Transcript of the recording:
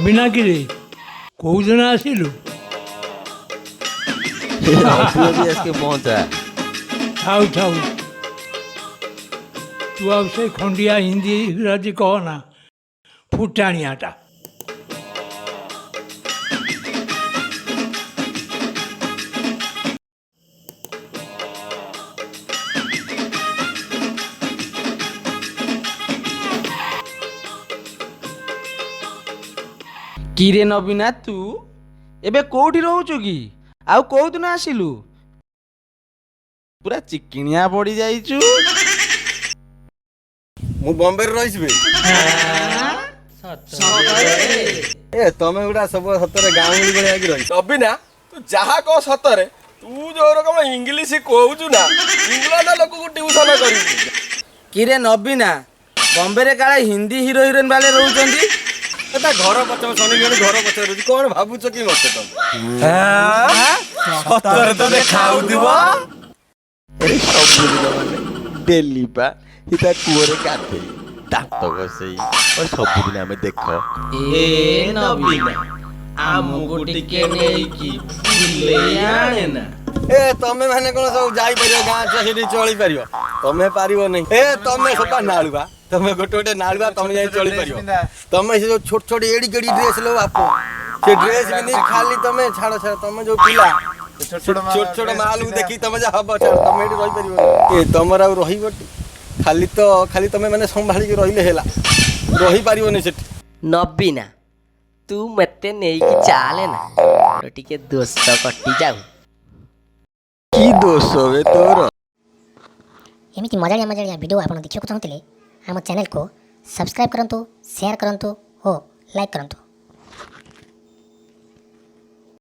ନବୀନା କିରେ କେଉଁଦିନ ଆସିଲୁ? अभी इसके पहुंचा। ଥାଉ ଥାଉ ତୁ ଆଉ ସେ ଖଣ୍ଡିଆ ହିନ୍ଦୀ ଇଂରାଜୀ କହନା, ଫୁଟାଣିଆଟା। किरे नवीना तू एबे कोठी रहूचु की आउ कोउ दिन आसिलु पूरा चिकिनिया पड़ी जाइचु। मु बॉम्बे रे रहिसबे ए तमे गुडा सब सतरे गाउली बळे आकी रहि नबीना तू जहा कह सतरे तू जो रकम इंग्लिश कहूचु ना इंग्लैंड लोक को ट्यूशन करी किरे नवीना बॉम्बे रे काले हिंदी हीरो हीरोइन वाले रहउचंदी एता घर पछ सनी गणी घर पछ रहि कोन भाबुछ की मते तम सतरे तो देखाउ दिबो ए सब माने दिल्ली पा इता कुरे काथे दांत बसई और सब दिन हमें देखो ए नवीना आमुको टिके नेई की बुले आने ना ए तमे माने कोन सब जाई परियो गां छ सेठी चली परियो तमे पारिबो नै ए तमे सपा नाळुबा तमे गोटे गोटे नाळुबा तमे जाई चली परियो तमे से जो छोट छोट एडी गडी ड्रेस लो बापू से ड्रेस बिनी खाली तमे छाड़ो छाड़ो तमे जो पिला छोट छोट माल देखी तमे जा हबो छाड़ तमे एडी रहि परिबो ए तमरा रहिबो खाली तमे माने संभाली के रहिले हेला रहि परिबो नै सेठी नबीना तू मते नहीं कि चाले ना टिके दोस्त कटी जाऊ की दोष होवे तोर एमती मजाड़िया वीडियो आप देखा चाहते आम चैनल को सब्सक्राइब करंतु, शेयर करंतु और लाइक करंतु।